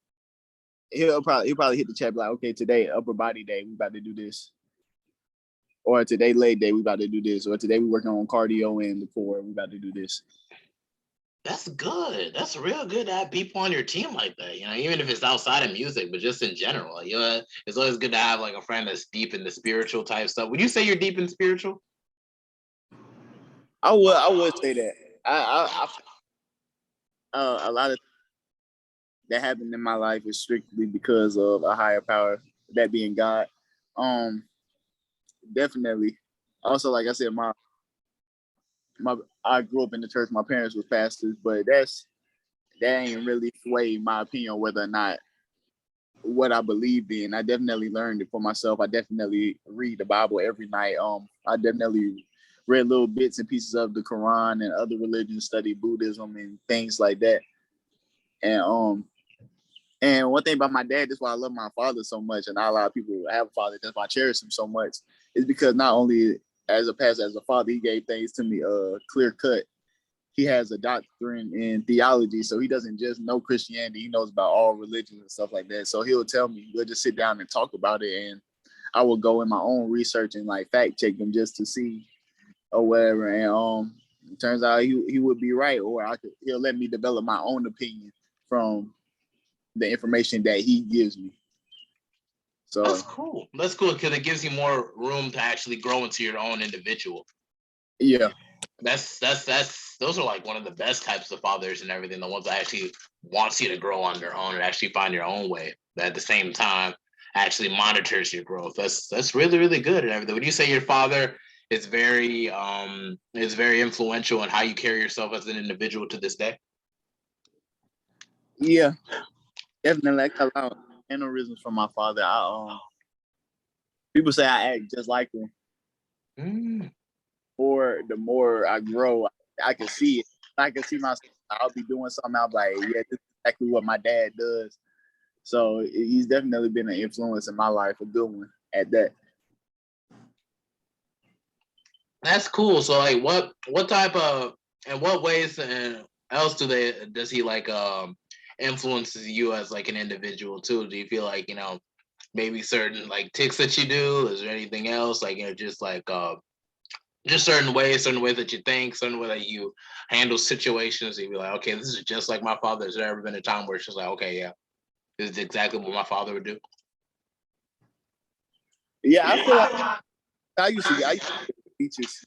He'll probably hit the chat like, okay, today upper body day, we about to do this. Or today leg day, we about to do this. Or today we working on cardio and the core, we about to do this. That's good. That's real good to have people on your team like that. Even if it's outside of music, but just in general. It's always good to have like a friend that's deep in the spiritual type stuff. Would you say you're deep in spiritual? I would say that. I a lot of that happened in my life is strictly because of a higher power, that being God. Definitely. Also, like I said, I grew up in the church. My parents were pastors, but that ain't really swayed my opinion on whether or not what I believed in. I definitely learned it for myself. I definitely read the Bible every night. I definitely read little bits and pieces of the Quran and other religions, studied Buddhism and things like that. And one thing about my dad, that's why I love my father so much, and not a lot of people have a father, that's why I cherish him so much, is because not only as a pastor, as a father, he gave things to me clear cut. He has a doctorate in theology, so he doesn't just know Christianity, he knows about all religions and stuff like that. So he'll tell me, we'll just sit down and talk about it, and I will go in my own research and like fact check them just to see or whatever. And it turns out he would be right, or he'll let me develop my own opinion from the information that he gives me. So that's cool. That's cool because it gives you more room to actually grow into your own individual. Yeah. That's those are like one of the best types of fathers and everything. The ones that actually wants you to grow on their own and actually find your own way. That at the same time actually monitors your growth. That's really, really good and everything. Would you say your father is very influential in how you carry yourself as an individual to this day? Yeah. Definitely, I got a lot of mannerisms from my father. People say I act just like him. Or the more I grow, I can see it. I can see myself. I'll be doing something. I'll be like, yeah, this is exactly what my dad does. So he's definitely been an influence in my life, a good one at that. That's cool. So like, what type of, and what ways and else does he like influences you as like an individual too? Do you feel like maybe certain like tics that you do? Is there anything else like just like just certain ways that you think, certain way that you handle situations? You'd be like, okay, this is just like my father. Has there ever been a time where it's just like, okay, yeah, this is exactly what my father would do? Yeah, I feel like I used to get speeches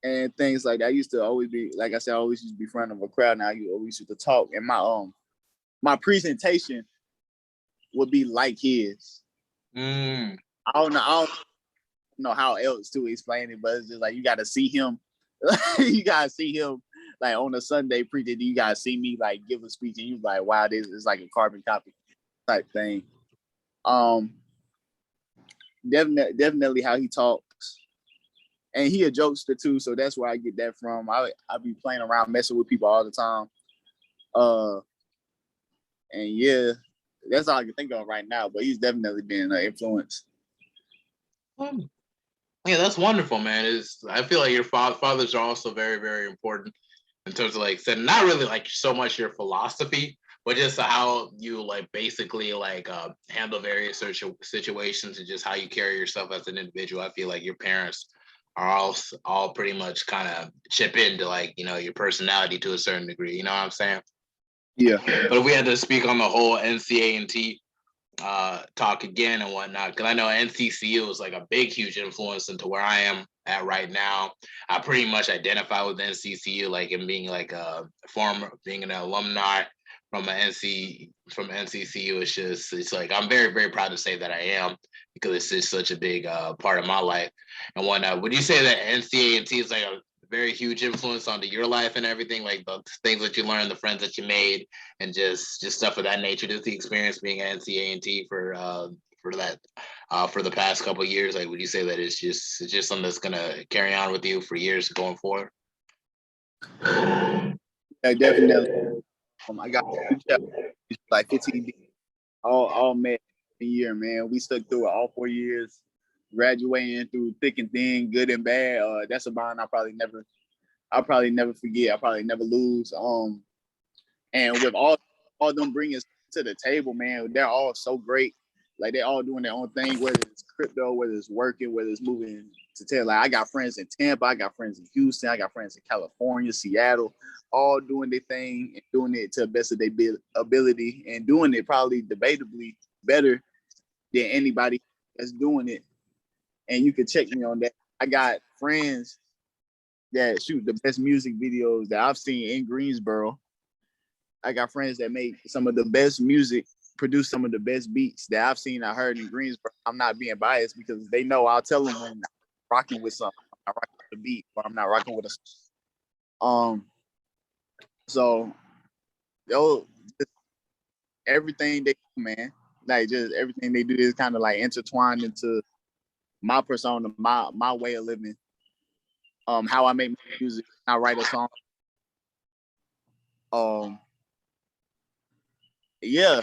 and things like that. I used to always be, like I said, I always used to be front of a crowd. Now you always used to talk, and my presentation would be like his. I don't know how else to explain it, but it's just like you got to see him. You got to see him like on a Sunday preaching, you guys see me like give a speech and you like, wow, this is like a carbon copy type thing. Definitely how he talks. And he a jokester too, so that's where I get that from. I be playing around, messing with people all the time. And yeah, that's all I can think of right now. But he's definitely been an influence. Yeah, that's wonderful, man. I feel like your fathers are also very, very important in terms of like setting, not really like so much your philosophy, but just how you like basically like handle various situations and just how you carry yourself as an individual. I feel like your parents are all pretty much kind of chip into like, you know, your personality to a certain degree. You know what I'm saying? Yeah. But if we had to speak on the whole NCA&T talk again and whatnot, because I know NCCU is like a big, huge influence into where I am at right now. I pretty much identify with NCCU, like in being like a former, being an alumni from NCCU. It's like I'm very, very proud to say that I am, because it's just such a big part of my life and whatnot. Would you say that NCA&T is like a very huge influence onto your life and everything, like the things that you learned, the friends that you made, and just stuff of that nature? Just the experience being at NCA&T for the past couple of years, like would you say that it's just something that's gonna carry on with you for years going forward? Yeah, definitely. I got like 15 all met a year, man. We stuck through it all 4 years, graduating through thick and thin, good and bad. That's a bond I'll probably never forget. I'll probably never lose. And with all them bringing to the table, man, they're all so great. Like they're all doing their own thing, whether it's crypto, whether it's working, whether it's moving to tell. Like I got friends in Tampa, I got friends in Houston, I got friends in California, Seattle, all doing their thing and doing it to the best of their ability and doing it probably debatably better than anybody that's doing it. And you can check me on that. I got friends that shoot the best music videos that I've seen in Greensboro. I got friends that make some of the best music, produce some of the best beats that I've seen, I heard in Greensboro. I'm not being biased because they know I'll tell them when I'm rocking with something. I'm not rocking with the beat, or I'm not rocking with a. So, everything they do, man, like just everything they do is kind of like intertwined into my persona, my way of living. How I make music, I write a song. Yeah,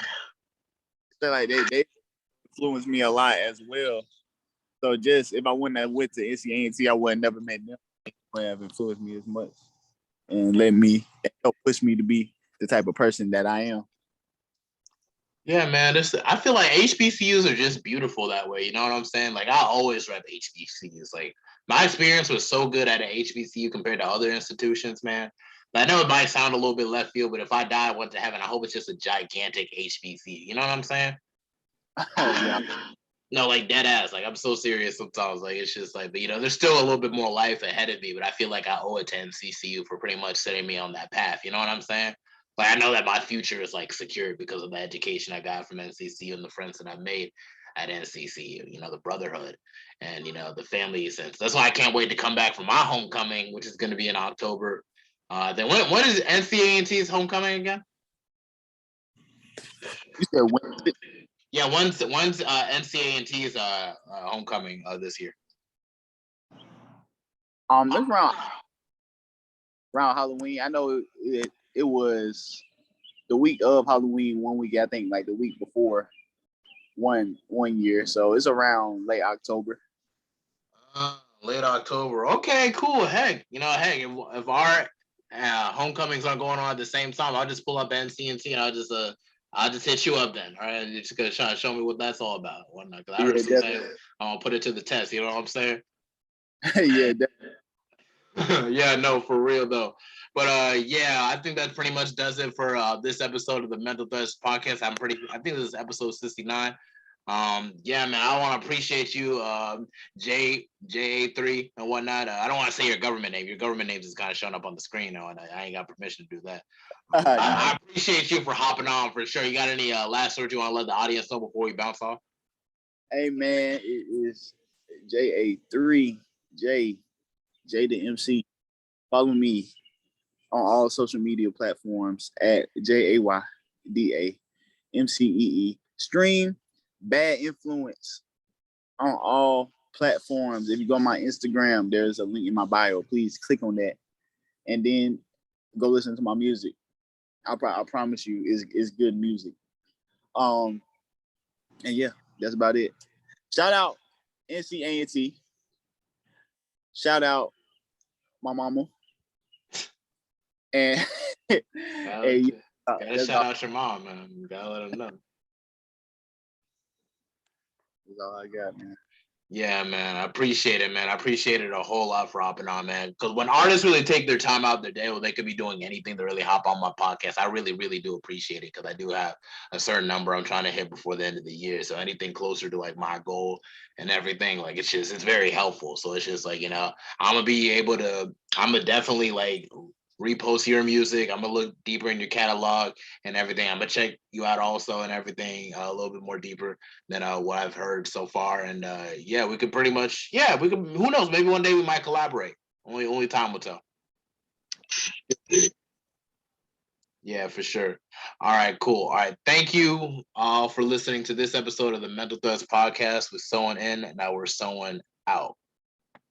so like they influenced me a lot as well. So just if I wouldn't have went to NCA&T, I would have never met them. They would have influenced me as much and help push me to be the type of person that I am. Yeah, man. I feel like HBCUs are just beautiful that way. You know what I'm saying? Like I always rep HBCUs. Like my experience was so good at an HBCU compared to other institutions, man. I know it might sound a little bit left field, but if I die, I went to heaven, I hope it's just a gigantic HBCU. You know what I'm saying? Yeah. No, like dead ass. Like I'm so serious sometimes. Like it's just like, but you know, there's still a little bit more life ahead of me. But I feel like I owe it to NCCU for pretty much setting me on that path. You know what I'm saying? Like I know that my future is like secured because of the education I got from NCCU and the friends that I made at NCCU. You know, the brotherhood and you know the family sense. That's why I can't wait to come back for my homecoming, which is going to be in October. Then when is NCA&T's homecoming again? You said when? Yeah, when's NCA&T's homecoming this year? That's around Halloween. I know it was the week of Halloween, 1 week. I think like the week before one year. So it's around late October. Late October. Okay, cool. Heck, you know, heck, if our homecomings are going on at the same time, I'll just pull up NCA&T and I'll just hit you up then. All right, you're just gonna try to show me what that's all about. Whatnot, because I heard some things. I'll put it to the test. You know what I'm saying? Yeah, definitely. Yeah, no, for real though. But yeah, I think that pretty much does it for this episode of the Mental Thirst Podcast. I think this is episode 69. Yeah, man, I want to appreciate you, JA3 and whatnot. I don't want to say your government name. Your government name is kind of showing up on the screen now, and I ain't got permission to do that. I appreciate you for hopping on for sure. You got any last words you want to let the audience know before we bounce off? Hey, man, it is JA3, J the MC. Follow me. on all social media platforms at JAYDAMCEE. Stream Bad Influence on all platforms. If you go on my Instagram, there's a link in my bio. Please click on that, and then go listen to my music. I promise you, it's good music. And yeah, that's about it. Shout out NC. Shout out my mama. And gotta shout out your mom, man. You gotta let them know. That's all I got, man. Yeah, man. I appreciate it, man. I appreciate it a whole lot for hopping on, man. Because when artists really take their time out their day, well, they could be doing anything to really hop on my podcast. I really, really do appreciate it because I do have a certain number I'm trying to hit before the end of the year. So anything closer to like my goal and everything, like it's very helpful. So it's just like, I'm gonna definitely like repost your music. I'm gonna look deeper in your catalog and everything. I'm gonna check you out also and everything a little bit more deeper than what I've heard so far. And we could pretty much, we could. Who knows? Maybe one day we might collaborate. Only time will tell. Yeah, for sure. All right, cool. All right, thank you all for listening to this episode of the Mental Threats Podcast with Someone In. Now we're Someone Out.